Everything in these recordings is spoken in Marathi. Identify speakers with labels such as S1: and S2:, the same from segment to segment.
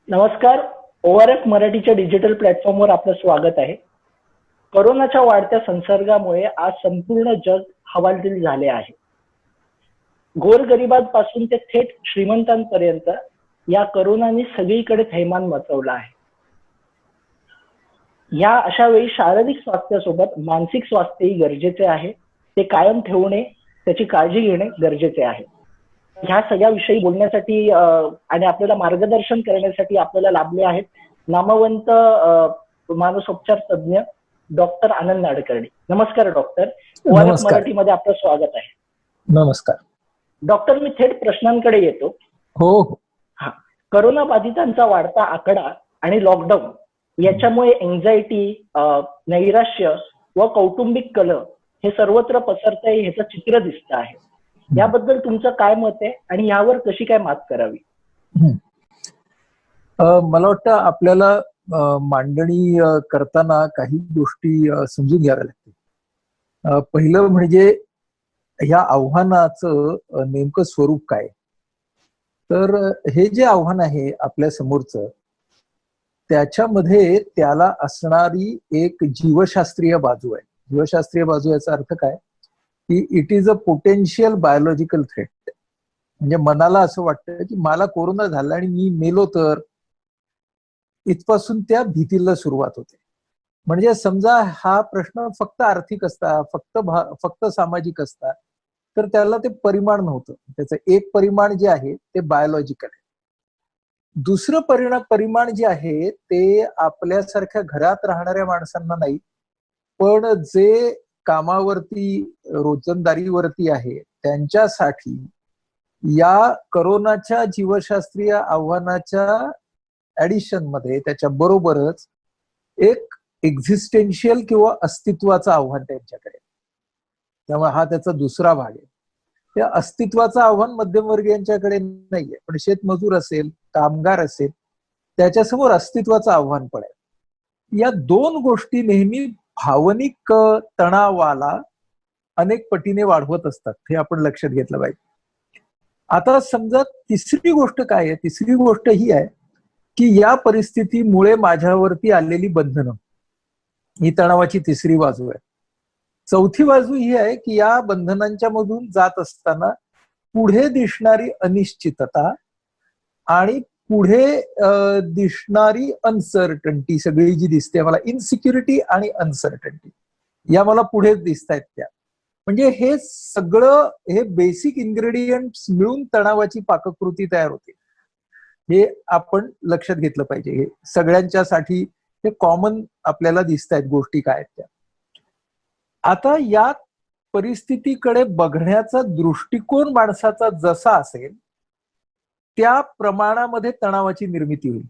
S1: नमस्कार. ORF मराठीच्या डिजिटल प्लॅटफॉर्मवर आपलं स्वागत आहे. कोरोनाच्या वाढत्या संसर्गामुळे आज संपूर्ण जग हवालदिल झाले आहे. गोरगरिबांपासून ते थेट श्रीमंतांपर्यंत या कोरोनाने सगळीकडे थैमान मचवलं आहे. या अशा वेळी शारीरिक स्वास्थ्यासोबत मानसिक स्वास्थ्यही गरजेचे आहे. ते कायम ठेवणे, त्याची काळजी घेणे गरजेचे आहे. ह्या सगळ्याविषयी बोलण्यासाठी आणि आपल्याला मार्गदर्शन करण्यासाठी आपल्याला लाभले आहेत नामवंत मानसोपचार तज्ज्ञ डॉक्टर आनंद नाडकर्णी. नमस्कार डॉक्टर. ORF मराठीमध्ये आपलं स्वागत आहे.
S2: नमस्कार
S1: डॉक्टर. मी थेट प्रश्नांकडे येतो.
S2: हो.
S1: हा, कोरोना बाधितांचा वाढता आकडा आणि लॉकडाऊन याच्यामुळे एन्झायटी, नैराश्य व कौटुंबिक कलह हे सर्वत्र पसरत आहे, ह्याचं चित्र दिसत आहे. याबद्दल तुमचं काय मत आहे आणि यावर कशी काय मात करावी?
S2: मला वाटतं आपल्याला मांडणी करताना काही गोष्टी समजून घ्याव्या लागतील. पहिलं म्हणजे ह्या आव्हानाचं नेमकं स्वरूप काय. तर हे जे आव्हान आहे आपल्या समोरचं, त्याच्यामध्ये त्याला असणारी एक जीवशास्त्रीय बाजू आहे. जीवशास्त्रीय बाजू याचा अर्थ काय की it is a potential biological threat. म्हणजे मनाला असं वाटतं की मला कोरोना झाला आणि मी मेलो तर, इथपासून त्या भीतीला सुरुवात होते. म्हणजे समजा हा प्रश्न फक्त आर्थिक असता, फक्त सामाजिक असता तर त्याला ते परिमाण नव्हतं. त्याचं एक परिमाण जे आहे ते बायोलॉजिकल आहे. दुसरं परिमाण जे आहे ते आपल्यासारख्या घरात राहणाऱ्या माणसांना नाही, पण जे कामावरती रोजंदारीवरती आहे त्यांच्यासाठी या कोरोनाच्या जीवशास्त्रीय आव्हानाच्या ऍडिशन मध्ये त्याच्या बरोबरच एक एक्झिस्टेन्शियल किंवा अस्तित्वाचं आव्हान त्यांच्याकडे. त्यामुळे हा त्याचा दुसरा भाग आहे. त्या अस्तित्वाचं आव्हान मध्यमवर्गीयांच्याकडे नाहीये, पण शेतमजूर असेल, कामगार असेल, त्याच्यासमोर अस्तित्वाचं आव्हान पण आहे. या दोन गोष्टी नेहमी भावनिक तणावाला अनेक पटीने वाढवत असतात, हे आपण लक्षात घेतलं पाहिजे. आता समजा तिसरी गोष्ट काय आहे. तिसरी गोष्ट ही आहे की या परिस्थितीमुळे माझ्यावरती आलेली बंधनं, ही तणावाची तिसरी बाजू आहे. चौथी बाजू ही आहे की या बंधनांच्या मधून जात असताना पुढे दिसणारी अनिश्चितता आणि पुढे दिसणारी अनसर्टन्टी, सगळी जी दिसते मला, इनसिक्युरिटी आणि अनसर्टन्टी, या मला पुढे दिसत आहेत त्या. म्हणजे हे सगळं, हे बेसिक इन्ग्रेडियंट्स मिळून तणावाची पाककृती तयार होते. हे आपण लक्षात घेतलं पाहिजे. हे सगळ्यांच्यासाठी हे कॉमन आपल्याला दिसत आहेत गोष्टी काय आहेत त्या. आता या परिस्थितीकडे बघण्याचा दृष्टिकोन माणसाचा जसा असेल त्या प्रमाणामध्ये तणावाची निर्मिती होईल.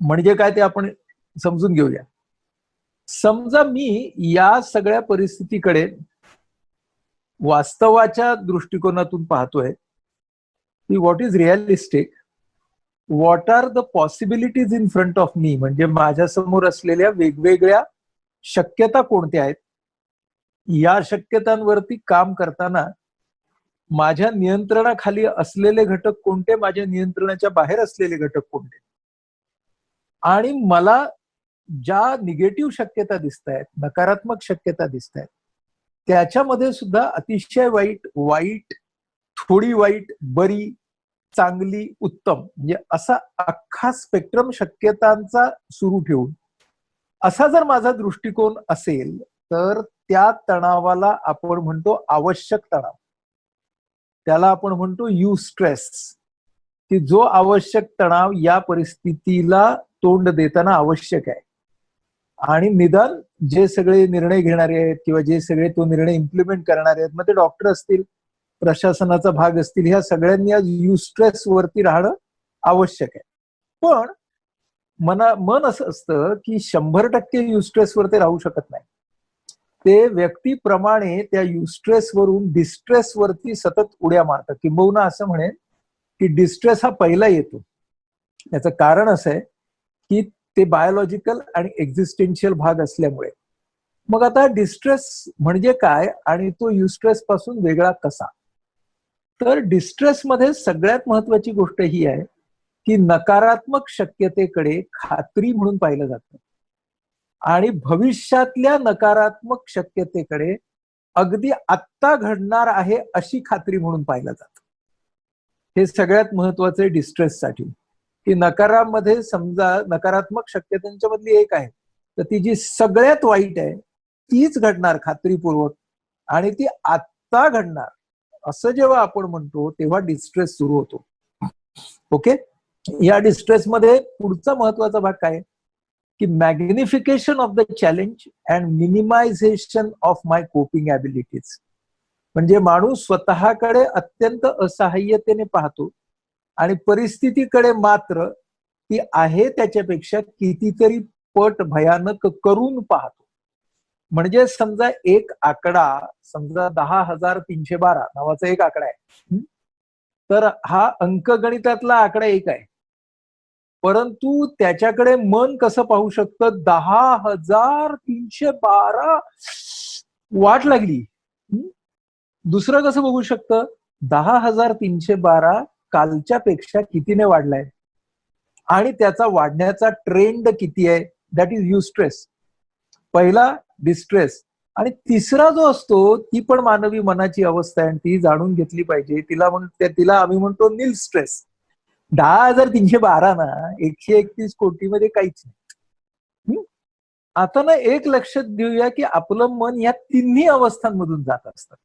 S2: म्हणजे काय ते आपण समजून घेऊया. समजा मी या सगळ्या परिस्थितीकडे वास्तवाच्या दृष्टिकोनातून पाहतोय की what is realistic, what are the possibilities in front of me, म्हणजे माझ्या समोर असलेल्या वेगवेगळ्या शक्यता कोणत्या आहेत. या शक्यतांवरती काम करताना माझ्या नियंत्रणाखाली असलेले घटक कोणते, माझ्या नियंत्रणाच्या बाहेर असलेले घटक कोणते, आणि मला ज्या निगेटिव्ह शक्यता दिसत आहेत, नकारात्मक शक्यता दिसत आहेत, त्याच्यामध्ये सुद्धा अतिशय वाईट, थोडी वाईट, बरी, चांगली, उत्तम, म्हणजे असा अख्खा स्पेक्ट्रम शक्यतांचा सुरू ठेवून असा जर माझा दृष्टिकोन असेल तर त्या तणावाला आपण म्हणतो आवश्यक तणाव. त्याला आपण म्हणतो युस्ट्रेस, की जो आवश्यक तणाव या परिस्थितीला तोंड देताना आवश्यक आहे. आणि निदान जे सगळे निर्णय घेणारे आहेत किंवा जे सगळे तो निर्णय इम्प्लिमेंट करणारे आहेत, मग ते डॉक्टर असतील, प्रशासनाचा भाग असतील, ह्या सगळ्यांनी आज युस्ट्रेस वरती राहणं आवश्यक आहे. पण मन असं असतं की 100% युस्ट्रेस वर ते राहू शकत नाही. ते व्यक्तीप्रमाणे त्या युस्ट्रेस वरून डिस्ट्रेस वरती सतत उड्या मारतात. किंबहुना असं म्हणेन की डिस्ट्रेस हा पहिला येतो. याचं कारण असं आहे की ते बायोलॉजिकल आणि एक्झिस्टेन्शियल भाग असल्यामुळे. मग आता डिस्ट्रेस म्हणजे काय आणि तो युस्ट्रेस पासून वेगळा कसा. तर डिस्ट्रेस मध्ये सगळ्यात महत्वाची गोष्ट ही आहे की नकारात्मक शक्यतेकडे खात्री म्हणून पाहिलं जातं आणि भविष्यातल्या नकारात्मक शक्यतेकडे अगदी आत्ता घडणार आहे अशी खात्री म्हणून पाहिलं जातं. हे सगळ्यात महत्वाचं आहे डिस्ट्रेससाठी, की नकारामध्ये समजा नकारात्मक शक्यतांच्या मधली एक आहे, तर ती जी सगळ्यात वाईट आहे तीच घडणार खात्रीपूर्वक आणि ती आत्ता घडणार असं जेव्हा आपण म्हणतो तेव्हा डिस्ट्रेस सुरू होतो. ओके, या डिस्ट्रेसमध्ये पुढचा महत्वाचा भाग काय, की magnification of the challenge and minimisation of my coping abilities. म्हणजे माणूस स्वतःकडे अत्यंत असहाय्यतेने पाहतो आणि परिस्थितीकडे मात्र ती आहे त्याच्यापेक्षा कितीतरी पट भयानक करून पाहतो. म्हणजे समजा एक आकडा, समजा 10,312 नावाचा एक आकडा आहे, तर हा अंकगणितातला आकडा एक आहे, परंतु त्याच्याकडे मन कसं पाहू शकतं, 10,312 वाट लागली. दुसरं कसं बघू शकतं, 10,312 कालच्या पेक्षा कितीने वाढलाय आणि त्याचा वाढण्याचा ट्रेंड किती आहे, दॅट इज युस्ट्रेस. पहिला डिस्ट्रेस, आणि तिसरा जो असतो ती पण मानवी मनाची अवस्था आहे, ती जाणून घेतली पाहिजे. तिला आम्ही म्हणतो नील स्ट्रेस. 10,312 ना 131 कोटीमध्ये काहीच नाही. आता ना एक लक्षात घेऊया की आपलं मन या तिन्ही अवस्थांमधून जात असतं,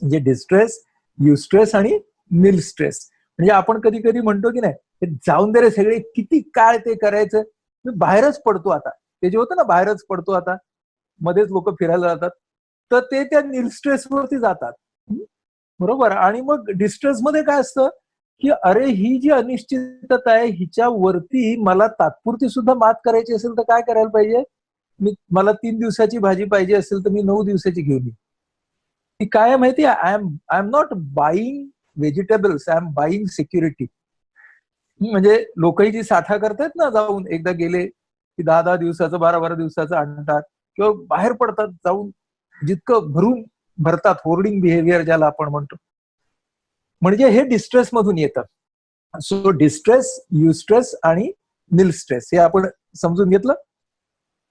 S2: म्हणजे डिस्ट्रेस, युस्ट्रेस आणि नील स्ट्रेस. म्हणजे आपण कधी कधी म्हणतो की नाही जाऊन दे रे सगळे, किती काळ ते करायचं, मी बाहेरच पडतो आता. ते जे होतं ना बाहेरच पडतो आता, मध्येच लोक फिरायला जातात, तर ते त्या नील स्ट्रेस वरती जातात. बरोबर. आणि मग डिस्ट्रेस मध्ये काय असतं की अरे ही जी अनिश्चितता आहे हिच्यावरती मला तात्पुरती सुद्धा मात करायची असेल तर काय करायला पाहिजे, मला 3 दिवसाची भाजी पाहिजे असेल तर मी 9 दिवसाची घेऊन येईन. ती काय माहिती आहे, I am not buying vegetables, I am buying security. म्हणजे लोकही जी साठा करतायत ना, जाऊन एकदा गेले की 10-10 दिवसाचं 12-12 दिवसाचं आणतात किंवा बाहेर पडतात जाऊन, जितकं भरून भरतात, होर्डिंग बिहेवियर ज्याला आपण म्हणतो, म्हणजे हे डिस्ट्रेस मधून येतं. सो डिस्ट्रेस, युस्ट्रेस आणि नील स्ट्रेस हे आपण समजून घेतलं.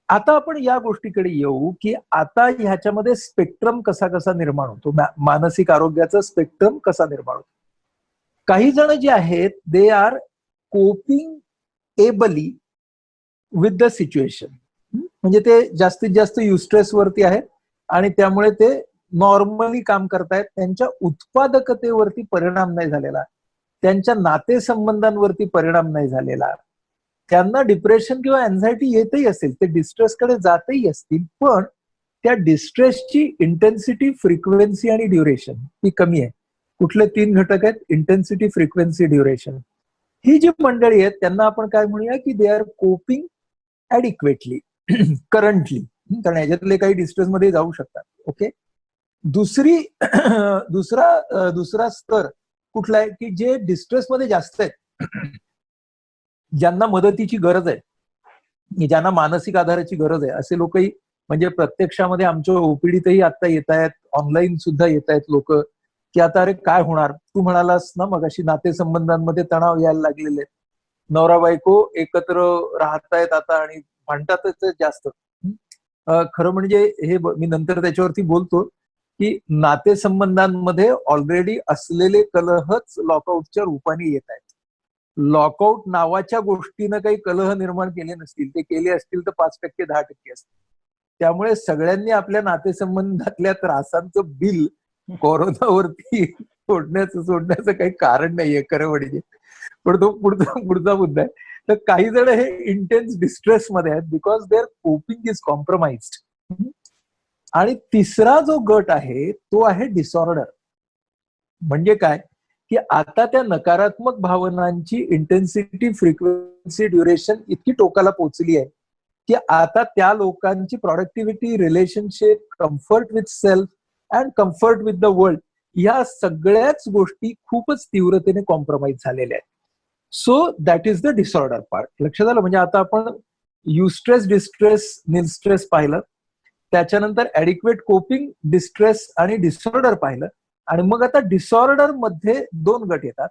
S2: आता आपण या गोष्टीकडे येऊ की आता ह्याच्यामध्ये स्पेक्ट्रम कसा कसा निर्माण होतो, मानसिक आरोग्याचा स्पेक्ट्रम कसा निर्माण होतो. काही जण जे आहेत they are coping ably with the situation, म्हणजे ते जास्तीत जास्त युस्ट्रेस वरती आहेत आणि त्यामुळे ते नॉर्मली काम करतायत, त्यांच्या उत्पादकतेवरती परिणाम नाही झालेला, त्यांच्या नातेसंबंधांवरती परिणाम नाही झालेला, त्यांना डिप्रेशन किंवा अँझायटी येतही असेल, ते डिस्ट्रेसकडे जातही असतील, पण त्या डिस्ट्रेसची इंटेन्सिटी, फ्रिक्वेन्सी आणि ड्युरेशन ही कमी आहे. कुठले 3 घटक आहेत, इंटेन्सिटी, फ्रिक्वेन्सी, ड्युरेशन. ही जी मंडळी आहेत त्यांना आपण काय म्हणूया की दे आर कोपिंग ऍडिक्वेटली करंटली, कारण याच्यातले काही डिस्ट्रेस मध्ये जाऊ शकतात. ओके. दुसरा स्तर कुठला आहे की जे डिस्ट्रेस मध्ये जास्त आहेत, ज्यांना मदतीची गरज आहे, ज्यांना मानसिक आधाराची गरज आहे, असे लोकही म्हणजे प्रत्यक्षामध्ये आमच्या ओपीडीतही आता येत आहेत, ऑनलाईन सुद्धा येत आहेत लोक, की आता अरे काय होणार, तू म्हणालास ना मग अशी नातेसंबंधांमध्ये तणाव यायला लागलेले आहेत, नवरा बायको एकत्र राहतायत आता आणि भांडतातच जास्त. खरं म्हणजे हे मी नंतर त्याच्यावरती बोलतो की नातेसंबंधांमध्ये ऑलरेडी असलेले कलहच लॉकआउटच्या रूपाने येत आहेत. लॉकआउट नावाच्या गोष्टीनं काही कलह निर्माण केले नसतील, ते केले असतील तर 5%, 10% असतील. त्यामुळे सगळ्यांनी आपल्या नातेसंबंधातल्या त्रासांचं बिल कोरोनावरती सोडण्याचं काही कारण नाहीये खरं म्हणजे. पण तो पुढचा मुद्दा आहे. तर काही जण हे इंटेन्स डिस्ट्रेस मध्ये आहेत because there coping is compromised. आणि तिसरा जो गट आहे तो आहे डिसऑर्डर. म्हणजे काय की आता त्या नकारात्मक भावनांची इंटेन्सिटी, फ्रिक्वेन्सी, ड्युरेशन इतकी टोकाला पोहोचली आहे की आता त्या लोकांची productivity, relationship, comfort with self and comfort with the world, या सगळ्याच गोष्टी खूपच तीव्रतेने कॉम्प्रोमाइज झालेल्या आहेत. So that is the disorder part. लक्षात आलं. म्हणजे आता आपण युस्ट्रेस, डिस्ट्रेस, नील स्ट्रेस पाहिलं, त्याच्यानंतर ऍडिक्वेट कोपिंग, डिस्ट्रेस आणि डिसऑर्डर पाहिलं, आणि मग आता डिसऑर्डर मध्ये 2 गट येतात.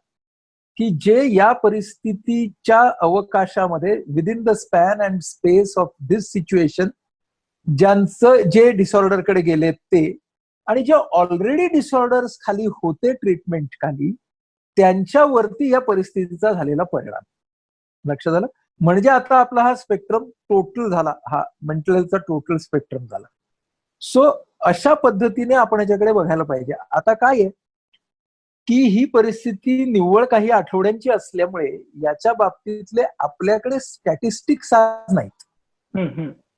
S2: की जे या परिस्थितीच्या अवकाशामध्ये within the span and space of this situation ज्यांचं जे डिसऑर्डरकडे गेले ते, आणि जे ऑलरेडी डिसऑर्डर्स खाली होते ट्रीटमेंट खाली, त्यांच्यावरती या परिस्थितीचा झालेला परिणाम. लक्षात आलं? म्हणजे आता आपला हा स्पेक्ट्रम टोटल झाला, हा मेंटल हेल्थचा टोटल स्पेक्ट्रम झाला. सो अशा पद्धतीने आपण याच्याकडे बघायला पाहिजे. आता काय आहे की ही परिस्थिती निव्वळ काही आठवड्यांची असल्यामुळे याच्या बाबतीतले आपल्याकडे स्टॅटिस्टिक्स नाहीत.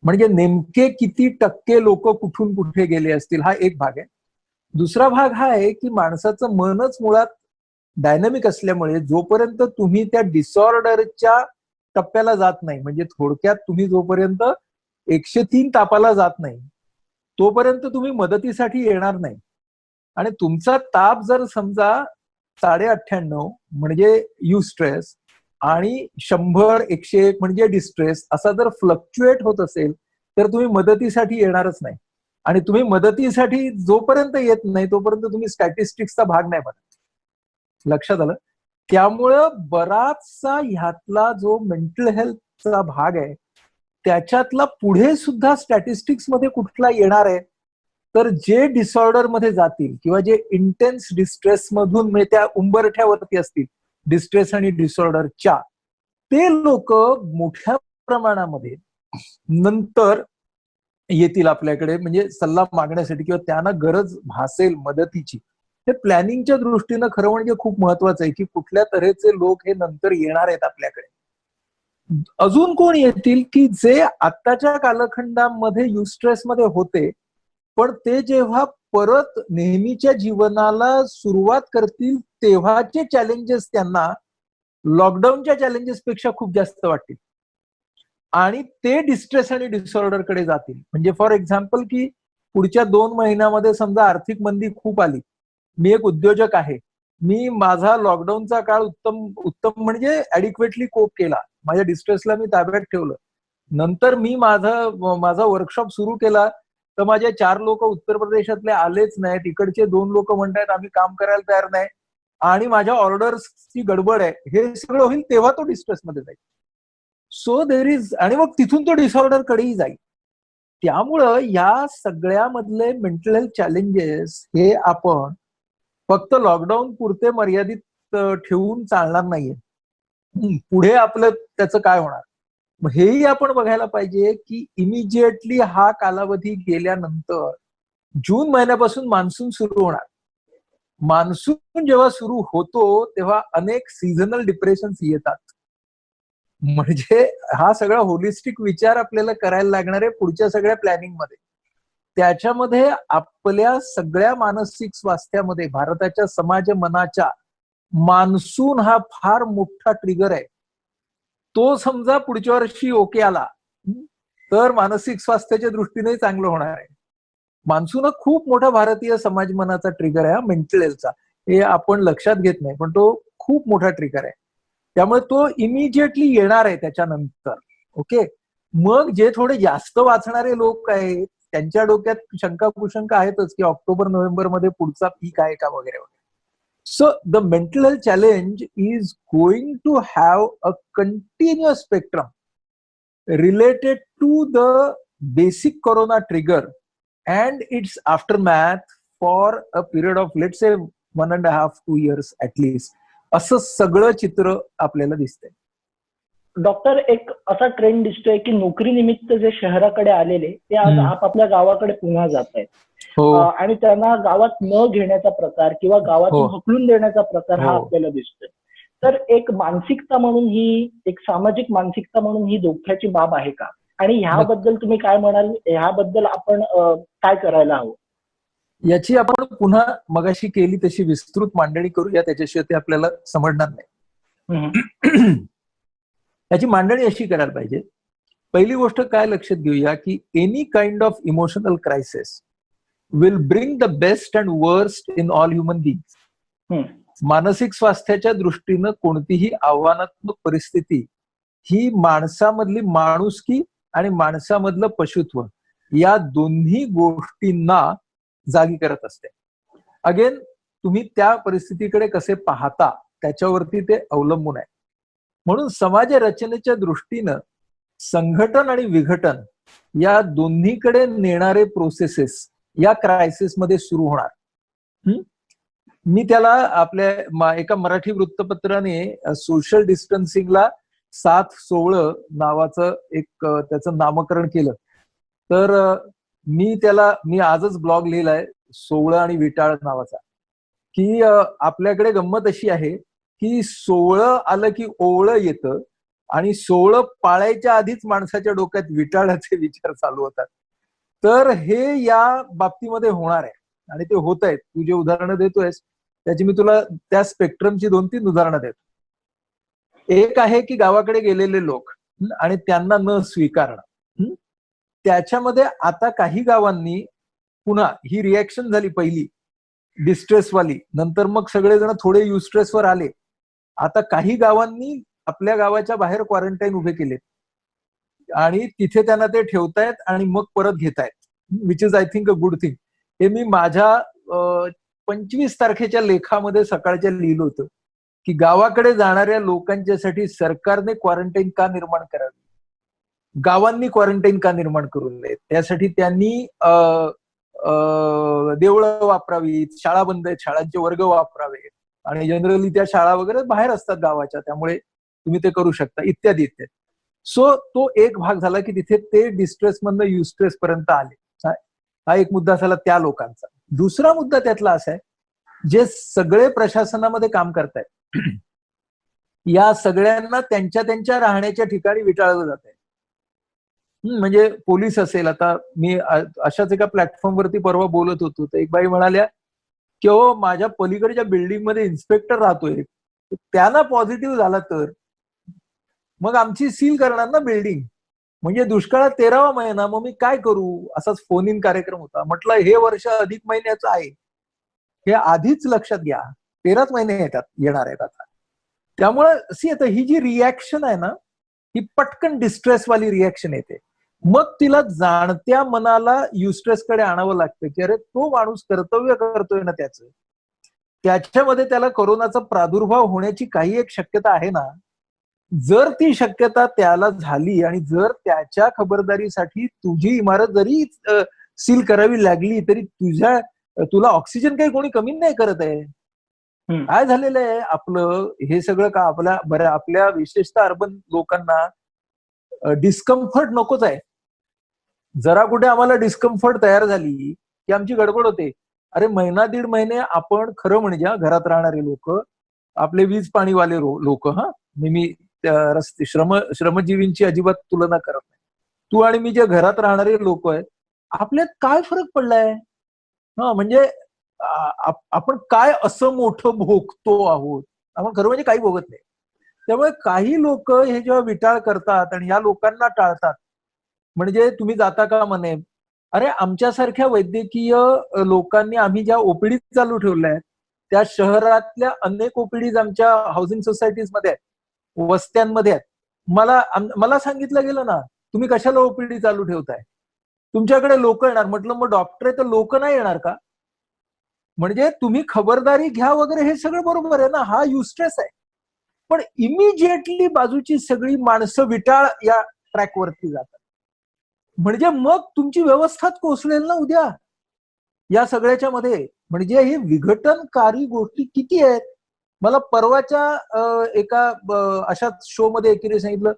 S2: म्हणजे नेमके किती टक्के लोक कुठून कुठे गेले असतील हा एक भाग आहे. दुसरा भाग हा आहे की माणसाचं मनच मुळात डायनामिक असल्यामुळे जोपर्यंत तुम्ही त्या डिसऑर्डरच्या टप्प्याला जात नाही, म्हणजे थोडक्यात तुम्ही जोपर्यंत 103 तापाला जात नाही तोपर्यंत तुम्ही मदतीसाठी येणार नाही. आणि तुमचा ताप जर समजा 98.5 म्हणजे युस्ट्रेस आणि 100-101 म्हणजे डिस्ट्रेस असा जर फ्लक्च्युएट होत असेल तर तुम्ही मदतीसाठी येणारच नाही. आणि तुम्ही मदतीसाठी जोपर्यंत येत नाही तोपर्यंत तुम्ही स्टॅटिस्टिक्सचा भाग नाही बनत. लक्षात आलं? त्यामुळं बराचसा ह्यातला जो मेंटल हेल्थचा भाग आहे त्याच्यातला पुढे सुद्धा स्टॅटिस्टिक्स मध्ये कुठला येणार आहे, तर जे डिसऑर्डर मध्ये जातील किंवा जे इंटेन्स डिस्ट्रेस मधून म्हणजे त्या उंबरठ्यावरती असतील डिस्ट्रेस आणि डिसऑर्डरच्या, ते लोक मोठ्या प्रमाणामध्ये नंतर येतील आपल्याकडे, म्हणजे सल्ला मागण्यासाठी किंवा त्यांना गरज भासेल मदतीची. हे प्लॅनिंगच्या दृष्टीनं खरं म्हणजे खूप महत्वाचं आहे की कुठल्या तऱ्हेचे लोक हे नंतर येणार आहेत आपल्याकडे. अजून कोण येतील की जे आत्ताच्या कालखंडामध्ये युस्ट्रेसमध्ये होते, पण ते जेव्हा परत नेहमीच्या जीवनाला सुरुवात करतील तेव्हाचे चॅलेंजेस त्यांना लॉकडाऊनच्या चॅलेंजेस पेक्षा खूप जास्त वाटतील आणि ते डिस्ट्रेस आणि डिसऑर्डरकडे जातील. म्हणजे फॉर एक्झाम्पल की पुढच्या 2 महिन्यामध्ये समजा आर्थिक मंदी खूप आली, मी एक उद्योजक आहे, मी माझा लॉकडाऊनचा काळ उत्तम म्हणजे ऍडिक्वेटली कोप केला, माझ्या डिस्ट्रेसला मी ताब्यात ठेवलं. नंतर मी माझा वर्कशॉप सुरू केला तर माझे 4 लोक उत्तर प्रदेशातले आलेच नाहीत, इकडचे 2 लोक म्हणतायत आम्ही काम करायला तयार नाही आणि माझ्या ऑर्डर्सची गडबड आहे. हे सगळं होईल तेव्हा तो डिस्ट्रेसमध्ये जाईल. सो देर इज, आणि मग तिथून तो डिसऑर्डर कडेही जाईल. त्यामुळं या सगळ्यामधले मेंटल हेल्थ चॅलेंजेस हे आपण फक्त लॉकडाऊन पुरते मर्यादित ठेवून चालणार नाहीये. पुढे आपलं त्याचं काय होणार, मग हेही आपण बघायला पाहिजे की इमिजिएटली हा कालावधी गेल्यानंतर जून महिन्यापासून मान्सून सुरू होणार. मान्सून जेव्हा सुरू होतो तेव्हा अनेक सीझनल डिप्रेशन्स येतात. म्हणजे हा सगळा होलिस्टिक विचार आपल्याला करायला लागणार आहे पुढच्या सगळ्या प्लॅनिंग मध्ये. त्याच्यामध्ये आपल्या सगळ्या मानसिक स्वास्थ्यामध्ये भारताच्या समाज मनाच्या मान्सून हा फार मोठा ट्रिगर आहे. तो समजा पुढच्या वर्षी ओके आला तर मानसिक स्वास्थ्याच्या दृष्टीने चांगलं होणार आहे. मान्सून हा खूप मोठा भारतीय समाज मनाचा ट्रिगर आहे, मेंटल हेल्थचा. हे आपण लक्षात घेत नाही पण तो खूप मोठा ट्रिगर आहे. त्यामुळे तो इमिजिएटली येणार आहे त्याच्यानंतर. ओके, मग जे थोडे जास्त वाचणारे लोक आहेत त्यांच्या डोक्यात शंका कुशंका आहेतच की ऑक्टोबर नोव्हेंबर मध्ये पुढचा पीक आहे का वगैरे वगैरे. So the mental health challenge is going to have a continuous spectrum related to the basic corona trigger and its aftermath for a period of let's say 1.5-2 years at least. असं सगळं चित्र आपल्याला दिसतंय.
S1: डॉक्टर, एक असा ट्रेंड दिसतोय की नोकरी निमित्त जे शहराकडे आलेले ते आज आपापल्या गावाकडे पुन्हा जात आहेत. आणि त्यांना गावात न घेण्याचा प्रकार किंवा गावातून हकलून देण्याचा प्रकार हा आपल्याला दिसतोय. तर एक मानसिकता म्हणून ही, एक सामाजिक मानसिकता म्हणून ही धोक्याची बाब आहे का? आणि ह्याबद्दल तुम्ही काय म्हणाल, ह्याबद्दल आपण काय करायला हवं?
S2: याची आपण पुन्हा मगाशी केली तशी विस्तृत मांडणी करूया, त्याच्याशिवाय ते आपल्याला समजणार नाही. याची मांडणी अशी करायला पाहिजे. पहिली गोष्ट काय लक्षात घेऊया की any kind of emotional crisis will bring the best and worst in all human being. मानसिक स्वास्थ्याच्या दृष्टीनं कोणतीही आव्हानात्मक परिस्थिती ही माणसामधली माणुसकी आणि माणसामधलं पशुत्व या दोन्ही गोष्टींना जागी करत असते. अगेन तुम्ही त्या परिस्थितीकडे कसे पाहता त्याच्यावरती ते अवलंबून आहे. म्हणून समाज रचनेच्या दृष्टीनं संघटन आणि विघटन या दोन्हीकडे नेणारे प्रोसेसेस या क्रायसिसमध्ये सुरू होणार. मी त्याला आपल्या एका मराठी वृत्तपत्राने सोशल डिस्टन्सिंगला 7-16 नावाचं एक त्याचं नामकरण केलं. तर मी आजच ब्लॉग लिहिलाय 16 आणि विटाळ नावाचा, की आपल्याकडे गंमत अशी आहे की 16 आलं की ओवळं येतं आणि 16 पाळायच्या आधीच माणसाच्या डोक्यात विटाळाचे विचार चालू होतात. तर हे या बाबतीमध्ये होणार आहे आणि ते होत आहेत. तू जे उदाहरणं देतोयस त्याची मी तुला त्या स्पेक्ट्रमची 2-3 उदाहरणं देतो. एक आहे की गावाकडे गेलेले लोक आणि त्यांना न स्वीकारणं. त्याच्यामध्ये आता काही गावांनी पुन्हा ही रिॲक्शन झाली पहिली डिस्ट्रेसवाली, नंतर मग सगळेजण थोडे युस्ट्रेसवर आले. आता काही गावांनी आपल्या गावाच्या बाहेर क्वारंटाईन उभे केलेत आणि तिथे त्यांना ते ठेवतायत आणि मग परत घेतायत, which is I think a good thing. हे मी माझ्या 25 तारखेच्या लेखामध्ये सकाळच्या लिहिलं होतं की गावाकडे जाणाऱ्या लोकांच्यासाठी सरकारने क्वारंटाईन का निर्माण करावी, गावांनी क्वारंटाईन का निर्माण करू नये, त्यासाठी त्यांनी देवळं वापरावीत, शाळा बंद आहेत, शाळांचे वर्ग वापरावे आणि जनरली त्या शाळा वगैरे बाहेर असतात गावाच्या, त्यामुळे तुम्ही ते करू शकता इत्यादी इत्यादी. सो तो एक भाग झाला की तिथे ते डिस्ट्रेस मधनं युस्ट्रेस पर्यंत आले. हा एक मुद्दा झाला त्या लोकांचा. दुसरा मुद्दा त्यातला असा आहे, जे सगळे प्रशासनामध्ये काम करतायत या सगळ्यांना त्यांच्या त्यांच्या राहण्याच्या ठिकाणी विटाळलं जात आहे. म्हणजे पोलीस असेल, आता मी अशाच एका प्लॅटफॉर्मवरती परवा बोलत होतो, तर एक बाई म्हणाल्या की हो माझ्या पलीकडच्या बिल्डिंगमध्ये इन्स्पेक्टर राहतोय, त्यांना पॉझिटिव्ह झाला तर मग आमची सील करणार ना बिल्डिंग. म्हणजे दुष्काळात 13वा महिना, मग मी काय करू. असाच फोन इन कार्यक्रम होता. म्हटलं हे वर्ष अधिक महिन्याचं आहे, हे आधीच लक्षात घ्या, 13च महिने येणार आहेत आता. त्यामुळे आता ही जी रिॲक्शन आहे ना, ही पटकन डिस्ट्रेसवाली रिॲक्शन येते. मग तिला जाणत्या मनाला युस्ट्रेसकडे आणावं लागतं की अरे तो माणूस कर्तव्य करतोय ना त्याच्यामध्ये त्याला कोरोनाचा प्रादुर्भाव होण्याची काही एक शक्यता आहे ना. जर ती शक्यता त्याला झाली आणि जर त्याच्या खबरदारीसाठी तुझी इमारत जरी सील करावी लागली तरी तुला ऑक्सिजन काही कोणी कमी नाही करत आहे. काय झालेलं आहे आपलं हे सगळं का आपल्या विशेषतः अर्बन लोकांना डिस्कम्फर्ट नकोच आहे. जरा कुठे आम्हाला डिस्कम्फर्ट तयार झाली की आमची गडबड होते. अरे महिना 1.5 महिने आपण खरं म्हणजे घरात राहणारे लोक, आपले वीज पाणीवाले लोक, मी रस्ते श्रमजीवींची अजिबात तुलना करत नाही. तू आणि मी जे घरात राहणारे लोक आहेत, आपल्यात काय फरक पडलाय. म्हणजे आपण काय असं मोठं भोगतो आहोत, आपण खरं म्हणजे काही भोगत नाही. त्यामुळे काही लोक हे जेव्हा विटाळ करतात आणि या लोकांना टाळतात, म्हणजे तुम्ही जाता का म्हणे, अरे आमच्यासारख्या वैद्यकीय लोकांनी आम्ही ज्या ओपीडी चालू ठेवल्या आहेत त्या शहरातल्या अनेक ओपीडीज आमच्या हाऊसिंग सोसायटीज मध्ये आहेत, वस्त्यांमध्ये आहेत. मला सांगितलं गेलं ना, तुम्ही कशाला ओपीडी चालू ठेवताय, तुमच्याकडे लोक येणार. म्हटलं मग डॉक्टर आहे तर लोक नाही येणार का. म्हणजे तुम्ही खबरदारी घ्या वगैरे हे सगळं बरोबर आहे ना, हा युस्ट्रेस आहे. पण इमिजिएटली बाजूची सगळी माणसं विटाळ या ट्रॅकवरती जातात. म्हणजे मग तुमची व्यवस्थाच कोसळेल ना उद्या या सगळ्याच्या मध्ये. म्हणजे हे विघटनकारी गोष्टी किती आहेत. मला परवाच्या एका अशाच शो मध्ये एकीने सांगितलं,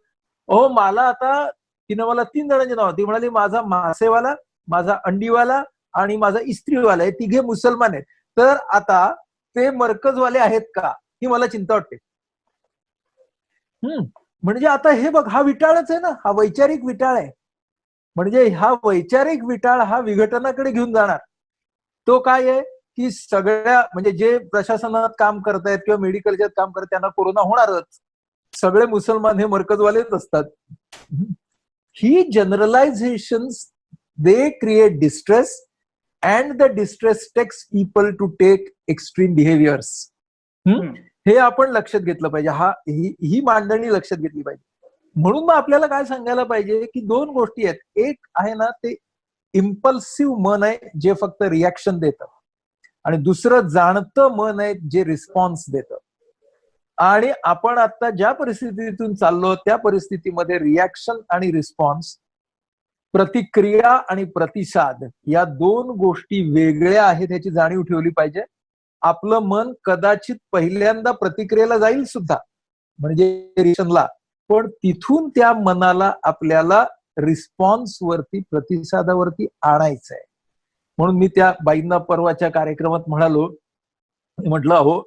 S2: हो मला आता, तिनं मला 3 जणांची नाव, ती म्हणाली माझा मासेवाला, माझा अंडीवाला आणि माझा इस्त्रीवाला, हे तिघे मुसलमान आहेत, तर आता ते मरकजवाले आहेत का, ही मला चिंता वाटते. म्हणजे आता हे बघ, हा विटाळच आहे ना, हा वैचारिक विटाळ आहे. म्हणजे हा वैचारिक विटाळ हा विघटनाकडे घेऊन जाणार. तो काय आहे की सगळ्या म्हणजे जे प्रशासनात काम करतायत किंवा मेडिकलच्या काम करतात त्यांना कोरोना होणारच. सगळे मुसलमान हे मरकजवालेच असतात. ही generalisation they create distress and the distress takes people to take extreme behaviours. हे आपण लक्षात घेतलं पाहिजे. ही मांडणी लक्षात घेतली पाहिजे. म्हणून मग आपल्याला काय सांगायला पाहिजे की 2 गोष्टी आहेत. एक आहे ना ते इम्पल्सिव्ह मन आहे जे फक्त रिॲक्शन देतं, आणि दुसरं जाणतं मन आहे जे रिस्पॉन्स देतं. आणि आपण आता ज्या परिस्थितीतून चाललो त्या परिस्थितीमध्ये रिॲक्शन आणि रिस्पॉन्स, प्रतिक्रिया आणि प्रतिसाद या दोन गोष्टी वेगळ्या आहेत ह्याची जाणीव ठेवली पाहिजे. आपलं मन कदाचित पहिल्यांदा प्रतिक्रियेला जाईल सुद्धा, म्हणजे रिएक्शनला, पण तिथून त्या मनाला आपल्याला रिस्पॉन्सवरती, प्रतिसादावरती आणायचं आहे. म्हणून मी त्या बाईंना परवाच्या कार्यक्रमात म्हटलं अहो,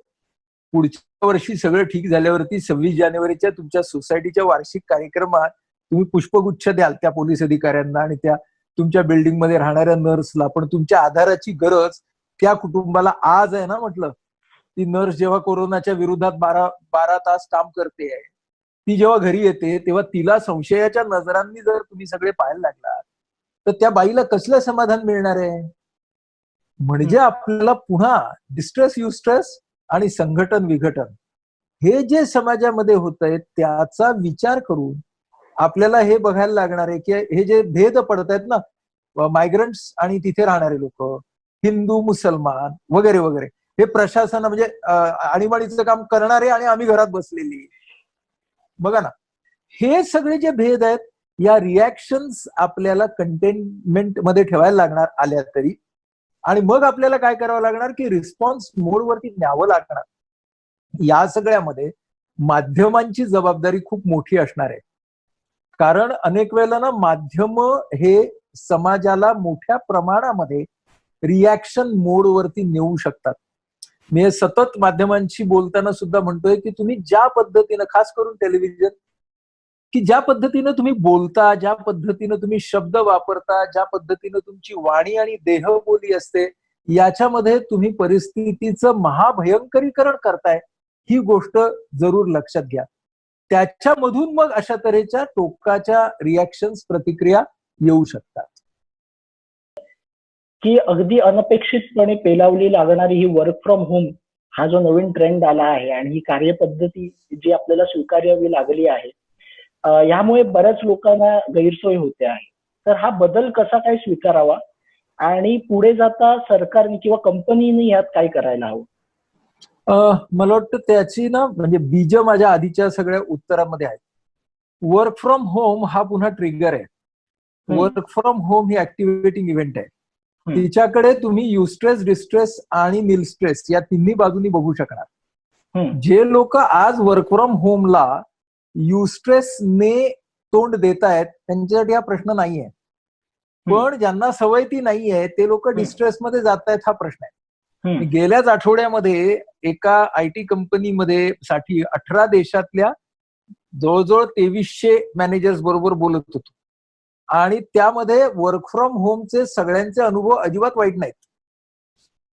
S2: पुढच्या वर्षी सगळं ठीक झाल्यावरती 26 जानेवारीच्या तुमच्या सोसायटीच्या वार्षिक कार्यक्रमात तुम्ही पुष्पगुच्छ द्याल त्या पोलीस अधिकाऱ्यांना आणि त्या तुमच्या बिल्डिंगमध्ये राहणाऱ्या नर्सला, पण तुमच्या आधाराची गरज त्या कुटुंबाला आज आहे ना. म्हटलं ती नर्स जेव्हा कोरोनाच्या विरोधात 12 तास काम करते, ती जेव्हा घरी येते तेव्हा तिला संशयाच्या नजरांनी जर तुम्ही सगळे पाहायला लागला तर त्या बाईला कसलं समाधान मिळणार आहे. म्हणजे आपल्याला पुन्हा डिस्ट्रेस युस्ट्रेस आणि संघटन विघटन हे जे समाजामध्ये होत आहे त्याचा विचार करून आपल्याला हे बघायला लागणार आहे की हे जे भेद पडत आहेत ना, मायग्रंट्स आणि तिथे राहणारे लोक, हिंदू मुसलमान वगैरे वगैरे, हे प्रशासन म्हणजे आणीबाणीचं काम करणारे आणि आम्ही घरात बसलेली, बघा ना, हे सगळे जे भेद आहेत या रिॲक्शन्स आपल्याला कंटेनमेंट मध्ये ठेवायला लागणार आल्या तरी, आणि मग आपल्याला काय करावं लागणार की रिस्पॉन्स मोडवरती न्यावं लागणार. या सगळ्यामध्ये माध्यमांची जबाबदारी खूप मोठी असणार आहे. कारण अनेक वेळेला ना माध्यम हे समाजाला मोठ्या प्रमाणामध्ये रिॲक्शन मोडवरती नेऊ शकतात. मी सतत माध्यमांशी बोलताना सुद्धा म्हणतोय की तुम्ही ज्या पद्धतीनं, खास करून टेलिव्हिजन, की ज्या पद्धतीनं तुम्ही बोलता, ज्या पद्धतीनं तुम्ही शब्द वापरता, ज्या पद्धतीनं तुमची वाणी आणि देहबोली असते, याच्यामध्ये तुम्ही परिस्थितीचं महाभयंकरीकरण करताय, ही गोष्ट जरूर लक्षात घ्या. त्याच्यामधून मग अशा तऱ्हेच्या टोकाच्या रिॲक्शन्स, प्रतिक्रिया येऊ शकतात.
S1: की अगदी अनपेक्षितपणे पेलावली लागणारी ही वर्क फ्रॉम होम हा जो नवीन ट्रेंड आला आहे आणि ही कार्यपद्धती जी आपल्याला स्वीकारावी लागली आहे, यामुळे बऱ्याच लोकांना गैरसोय होते आहे. तर हा बदल कसा काय स्वीकारावा आणि पुढे जाता सरकारने किंवा कंपनीने यात काय करायला हवं?
S2: मला वाटतं त्याची ना म्हणजे बीज माझ्या आधीच्या सगळ्या उत्तरामध्ये आहेत. वर्क फ्रॉम होम हा पुन्हा ट्रिगर आहे. Work from home he activating event आहे. तिच्याकडे तुम्ही युस्ट्रेस, डिस्ट्रेस आणि निल स्ट्रेस या तिन्ही बाजूनी बघू शकणार. जे लोक आज वर्क फ्रॉम होमला युस्ट्रेसने तोंड देत आहेत त्यांच्यासाठी हा प्रश्न नाहीये, पण ज्यांना सवय ती नाहीये ते लोक डिस्ट्रेसमध्ये जात आहेत, हा प्रश्न आहे. गेल्याच आठवड्यामध्ये एका IT कंपनीमध्ये साठी 18 देशातल्या जवळजवळ 2300 मॅनेजर्स बरोबर बोलत होतो आणि त्यामध्ये वर्क फ्रॉम होमचे सगळ्यांचे अनुभव अजिबात वाईट नाहीत.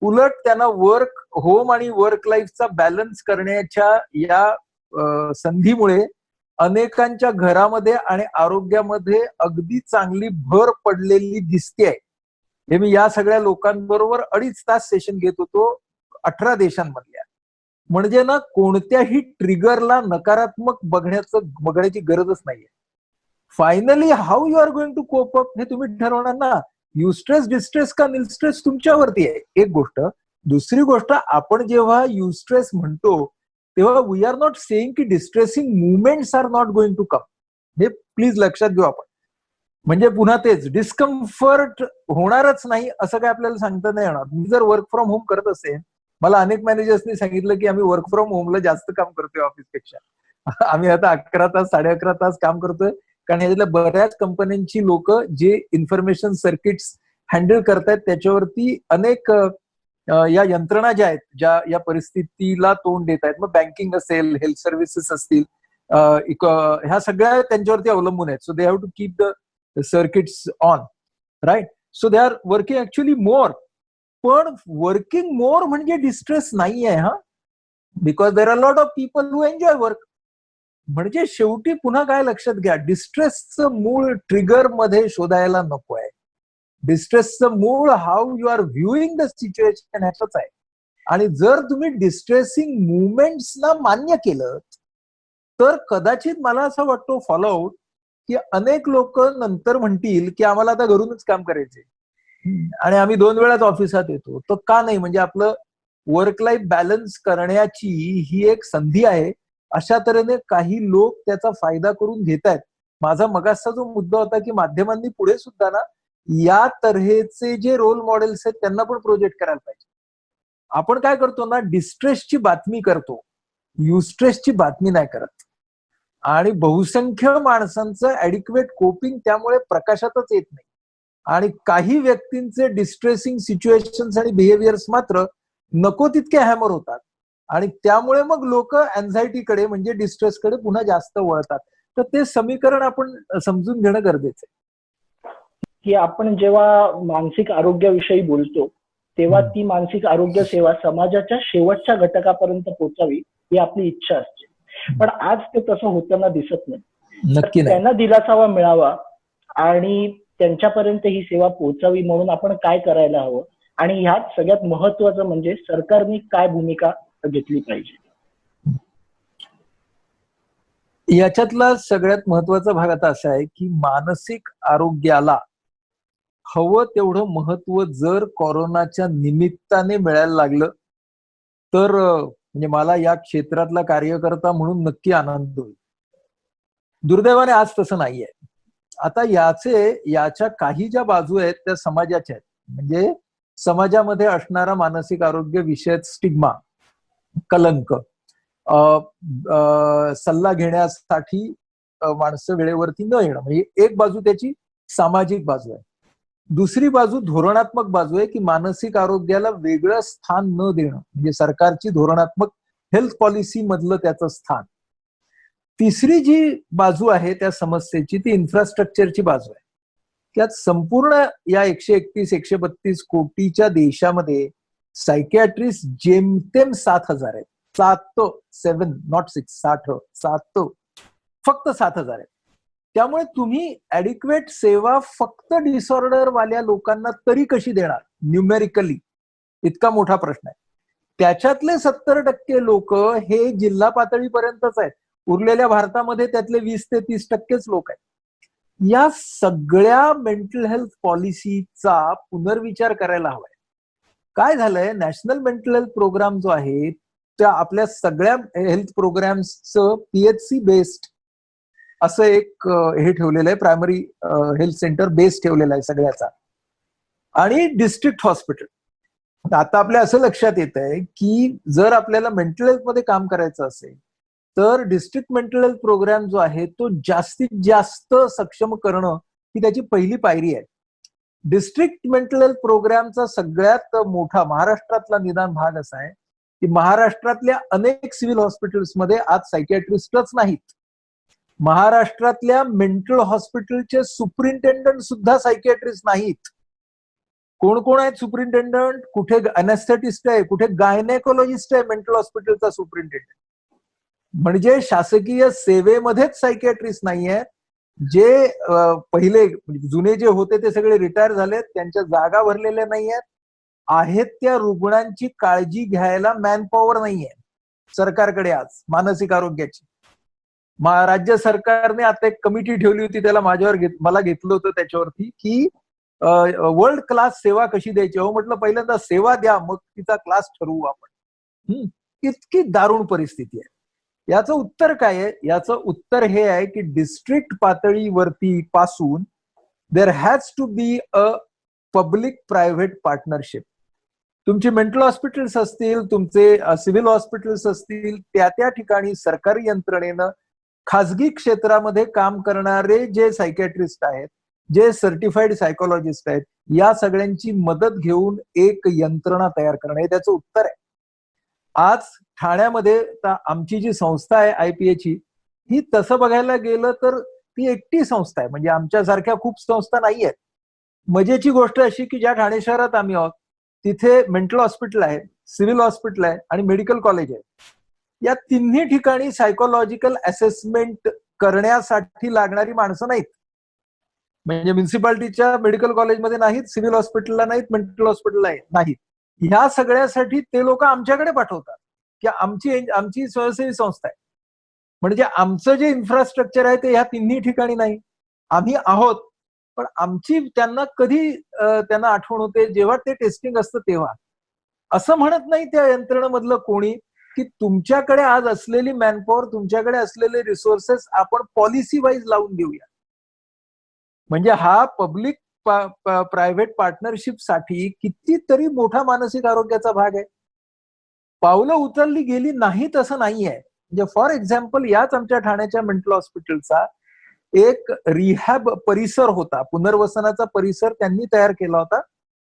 S2: उलट त्यांना वर्क होम आणि वर्क लाईफचा बॅलन्स करण्याच्या या संधीमुळे अनेकांच्या घरामध्ये आणि आरोग्यामध्ये अगदी चांगली भर पडलेली दिसते. हे मी या सगळ्या लोकांबरोबर 2.5 तास सेशन घेत होतो 18 देशांमधल्या. म्हणजे ना कोणत्याही ट्रिगरला नकारात्मक बघण्याची गरजच नाहीये. Finally how you are going to cope up हे तुम्ही ठरवणार ना. युस्ट्रेस, डिस्ट्रेस का निल स्ट्रेस तुमच्यावरती आहे, एक गोष्ट. दुसरी गोष्ट, आपण जेव्हा युस्ट्रेस म्हणतो तेव्हा वी आर नॉट सेइंग की distressing movements are not going to come. हे प्लीज लक्षात घेऊ आपण. म्हणजे पुन्हा तेच डिस्कम्फर्ट होणारच नाही असं काय आपल्याला सांगता नाही येणार. मी जर वर्क फ्रॉम होम करत असेल, मला अनेक मॅनेजर्सनी सांगितलं की आम्ही वर्क फ्रॉम होमला जास्त काम करतोय ऑफिसपेक्षा. आम्ही आता 11 तास 11.5 तास काम करतोय, कारण याच्यातल्या बऱ्याच कंपन्यांची लोक जे इन्फॉर्मेशन सर्किट्स हँडल करतायत त्याच्यावरती अनेक या यंत्रणा ज्या आहेत, ज्या या परिस्थितीला तोंड देत आहेत, मग बँकिंग असेल, हेल्थ सर्व्हिसेस असतील, ह्या सगळ्या त्यांच्यावरती अवलंबून आहेत. So they have to keep the circuits on, right? So they are working actually more. पण वर्किंग मोर म्हणजे डिस्ट्रेस नाही आहे, हा. Because there are lot of people who enjoy work. म्हणजे शेवटी पुन्हा काय लक्षात घ्या, डिस्ट्रेसचं मूळ ट्रिगर मध्ये शोधायला नको आहे. डिस्ट्रेसचं मूळ how you are viewing the situation ह्याच आहे. आणि जर तुम्ही डिस्ट्रेसिंग मुवमेंट्सना मान्य केलं तर कदाचित मला असं वाटतं फॉलोआउट की अनेक लोक नंतर म्हणतील की आम्हाला आता घरूनच काम करायचे आणि आम्ही 2 वेळाच ऑफिसात येतो. तर का नाही, म्हणजे आपलं वर्क लाईफ बॅलन्स करण्याची ही एक संधी आहे अशा तऱ्हेने काही लोक त्याचा फायदा करून घेत आहेत. माझा मगाचा जो मुद्दा होता की माध्यमांनी पुढे सुद्धा ना या तऱ्हेचे जे रोल मॉडेल्स आहेत त्यांना पण प्रोजेक्ट करायला पाहिजे. आपण काय करतो ना, डिस्ट्रेसची बातमी करतो, युस्ट्रेसची बातमी नाही करत. आणि बहुसंख्य माणसांचं ऍडिक्वेट कोपिंग त्यामुळे प्रकाशातच येत नाही. आणि काही व्यक्तींचे डिस्ट्रेसिंग सिच्युएशन्स आणि बिहेवियर्स मात्र नको तितके हॅमर होतात. आणि त्यामुळे मग लोक अँझायटीकडे म्हणजे डिस्ट्रेसकडे पुन्हा जास्त वळतात. तर ते समीकरण आपण समजून घेणं गरजेचं आहे.
S1: की आपण जेव्हा मानसिक आरोग्याविषयी बोलतो तेव्हा ती मानसिक आरोग्य सेवा समाजाच्या शेवटच्या घटकापर्यंत पोहोचावी ही आपली इच्छा असते. पण आज ते तसं होताना दिसत नाही.
S2: नक्की नाही.
S1: त्यांना दिलासावा मिळावा आणि त्यांच्यापर्यंत ही सेवा पोहोचावी म्हणून आपण काय करायला हवं, आणि ह्यात सगळ्यात महत्वाचं म्हणजे सरकारने काय भूमिका घेतली पाहिजे.
S2: याच्यातला सगळ्यात महत्वाचा भाग आता असा आहे की मानसिक आरोग्याला हवं तेवढं महत्व जर कोरोनाच्या निमित्ताने मिळायला लागलं तर म्हणजे मला या क्षेत्रातला कार्यकर्ता म्हणून नक्की आनंद होईल. दुर्दैवाने आज तसं नाहीये. आता याच्या काही ज्या बाजू आहेत त्या समाजाच्या आहेत. म्हणजे समाजामध्ये असणारा मानसिक आरोग्य विषयक स्टिग्मा, कलंक, सल्ला घेण्यासाठी माणसं वेळेवरती न येणं, म्हणजे एक बाजू त्याची सामाजिक बाजू आहे. दुसरी बाजू धोरणात्मक बाजू आहे की मानसिक आरोग्याला वेगळं स्थान न देणं, म्हणजे सरकारची धोरणात्मक हेल्थ पॉलिसी मधलं त्याचं स्थान. तिसरी जी बाजू आहे त्या समस्येची ती इन्फ्रास्ट्रक्चरची बाजू आहे. त्यात संपूर्ण या 131-132 कोटीच्या देशामध्ये सायकियाट्रिस्ट जेमतेम 7,000 आहेत. 7 नॉट 6 फक्त 7,000 आहेत. त्यामुळे तुम्ही ऍडिक्वेट सेवा फक्त डिसऑर्डर वाल्या लोकांना तरी कशी देणार न्यूमेरिकली, इतका मोठा प्रश्न आहे. त्याच्यातले 70% लोक हे जिल्हा पातळीपर्यंतच आहेत. उरलेल्या भारतामध्ये त्यातले 20 ते 30% लोक आहेत. या सगळ्या मेंटल हेल्थ पॉलिसीचा पुनर्विचार करायला हवाय. काय झालंय, नॅशनल मेंटल हेल्थ प्रोग्राम जो आहे त्या आपल्या सगळ्या हेल्थ प्रोग्राम्सचं पीएचसी बेस्ड असं एक हे ठेवलेलं आहे, प्रायमरी हेल्थ सेंटर बेस ठेवलेला आहे सगळ्याचा, आणि डिस्ट्रिक्ट हॉस्पिटल. आता आपल्या असं लक्षात येत आहे की जर आपल्याला मेंटल हेल्थ मध्ये काम करायचं असेल तर डिस्ट्रिक्ट मेंटल हेल्थ प्रोग्राम जो आहे तो जास्तीत जास्त सक्षम करणं ही त्याची पहिली पायरी आहे. डिस्ट्रिक्ट मेंटल हेल्थ प्रोग्रामचा सगळ्यात मोठा महाराष्ट्रातला निदान भाग असा आहे की महाराष्ट्रातल्या अनेक सिव्हिल हॉस्पिटल्समध्ये आज सायकियाट्रिस्टच नाहीत. महाराष्ट्रातल्या मेंटल हॉस्पिटलचे सुपरिंटेंडंट सुद्धा सायकियाट्रिस्ट नाहीत. कोण कोण आहेत सुपरिंटेंडंट? कुठे अनेस्थेटिस्ट आहे, कुठे गायनेकोलॉजिस्ट आहे मेंटल हॉस्पिटलचा सुपरिंटेंडंट. म्हणजे शासकीय सेवेमध्येच सायकियाट्रिस्ट नाहीये. जे पहिले जुने जे होते ते सगळे रिटायर झालेत, त्यांच्या जागा भरलेल्या नाहीयेत. आहेत त्या रुग्णांची काळजी घ्यायला मॅनपॉवर नाहीये सरकारकडे आज मानसिक आरोग्याची. राज्य सरकारने आता एक कमिटी ठेवली होती, त्याला मला घेतलं होतं त्याच्यावरती की वर्ल्ड क्लास सेवा कशी द्यायची. हो म्हटलं पहिल्यांदा सेवा द्या, मग तिचा क्लास ठरवू आपण. इतकी दारुण परिस्थिती आहे. याचं उत्तर काय आहे? याचं उत्तर हे आहे की डिस्ट्रिक्ट पातळीवरती पासून there has to be a public private partnership. तुमचे मेंटल हॉस्पिटल्स असतील, तुमचे सिव्हिल हॉस्पिटल्स असतील, त्या ठिकाणी सरकारी यंत्रणेनं खाजगी क्षेत्रामध्ये काम करणारे जे सायकियाट्रिस्ट आहेत, जे सर्टिफाईड सायकोलॉजिस्ट आहेत, या सगळ्यांची मदत घेऊन एक यंत्रणा तयार करणं हे त्याचं उत्तर आहे. आज ठाण्यामध्ये आमची जी संस्था आहे IPA ही तसं बघायला गेलं तर ती एकटी संस्था आहे. म्हणजे आमच्यासारख्या खूप संस्था नाही आहेत. मजेची गोष्ट अशी की ज्या ठाणे शहरात आम्ही आहोत तिथे मेंटल हॉस्पिटल आहे, सिव्हिल हॉस्पिटल आहे आणि मेडिकल कॉलेज आहे. या तिन्ही ठिकाणी सायकोलॉजिकल असेसमेंट करण्यासाठी लागणारी माणसं नाहीत. म्हणजे म्युन्सिपाल्टीच्या मेडिकल कॉलेजमध्ये नाहीत, सिव्हिल हॉस्पिटलला नाहीत, मेंटल हॉस्पिटलला नाहीत. ह्या सगळ्यासाठी ते लोक आमच्याकडे पाठवतात की आमची स्वयंसेवी संस्था आहे. म्हणजे आमचं जे इन्फ्रास्ट्रक्चर आहे ते ह्या तिन्ही ठिकाणी नाही. आम्ही आहोत, पण आमची त्यांना कधी त्यांना आठवण होते जेव्हा ते टेस्टिंग असतं तेव्हा. असं म्हणत नाही त्या यंत्रणेमधलं कोणी की तुमच्याकडे आज असलेली मॅनपॉवर, तुमच्याकडे असलेले रिसोर्सेस आपण पॉलिसी वाईज लावून घेऊया. म्हणजे हा पब्लिक प्रायव्हेट पार्टनरशिप साठी कितीतरी मोठा मानसिक आरोग्याचा भाग आहे. पावलं उचलली गेली नाहीत असं नाहीये. म्हणजे फॉर एक्झाम्पल याच आमच्या ठाण्याच्या मेंटल हॉस्पिटलचा एक रिहॅब परिसर होता, पुनर्वसनाचा परिसर त्यांनी तयार केला होता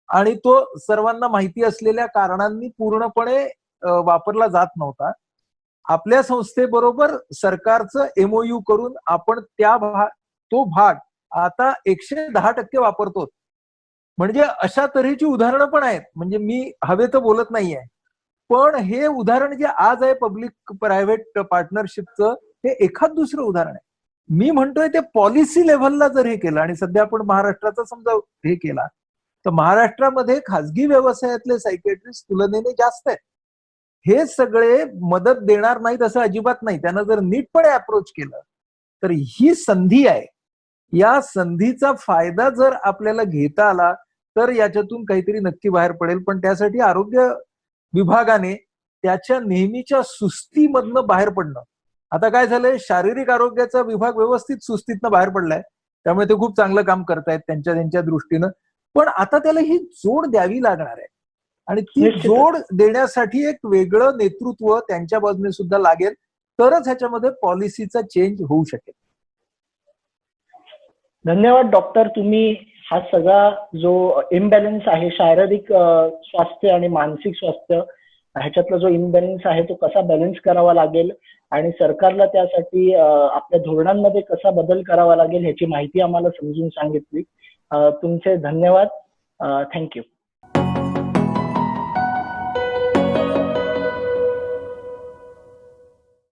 S2: आणि तो सर्वांना माहिती असलेल्या कारणांनी पूर्णपणे वापरला जात नव्हता. आपल्या संस्थेबरोबर सरकारचं एमओयू करून आपण तो भाग आता 110% वापरतो. म्हणजे अशा तऱ्हेची उदाहरणं पण आहेत. म्हणजे मी हवेत बोलत नाहीये, पण हे उदाहरण जे आज आहे पब्लिक प्रायव्हेट पार्टनरशिपचं, हे एखाद दुसरं उदाहरण आहे. मी म्हणतोय ते पॉलिसी लेव्हलला जर हे केलं, आणि सध्या आपण महाराष्ट्राचा समजा हे केला, तर महाराष्ट्रामध्ये खासगी व्यवसायातले सायकियाट्रिस्ट तुलनेने जास्त आहेत. हे सगळे मदत देणार नाहीत असं अजिबात नाही. त्यांना जर नीटपणे अप्रोच केलं तर ही संधी आहे. या संधीचा फायदा जर आपल्याला घेता आला तर याच्यातून काहीतरी नक्की बाहेर पडेल. पण त्यासाठी आरोग्य विभागाने त्याच्या नेहमीच्या सुस्तीमधनं बाहेर पडणं. आता काय झालंय, शारीरिक आरोग्याचा विभाग व्यवस्थित सुस्तीतनं बाहेर पडलाय, त्यामुळे ते खूप चांगलं काम करतायत त्यांच्या दृष्टीनं. पण आता त्याला ही जोड द्यावी लागणार आहे आणि ती जोड देण्यासाठी एक वेगळं नेतृत्व त्यांच्या बाजूने सुद्धा लागेल, तरच ह्याच्यामध्ये पॉलिसीचा चेंज होऊ शकेल.
S1: धन्यवाद डॉक्टर. तुम्ही हा सगळा जो इम्बॅलन्स आहे, शारीरिक स्वास्थ्य आणि मानसिक स्वास्थ्य, ह्याच्यातला जो इम्बॅलन्स आहे तो कसा बॅलन्स करावा लागेल आणि सरकारला त्यासाठी आपल्या धोरणांमध्ये कसा बदल करावा लागेल ह्याची माहिती आम्हाला समजून सांगितली. तुमचे धन्यवाद. थँक्यू.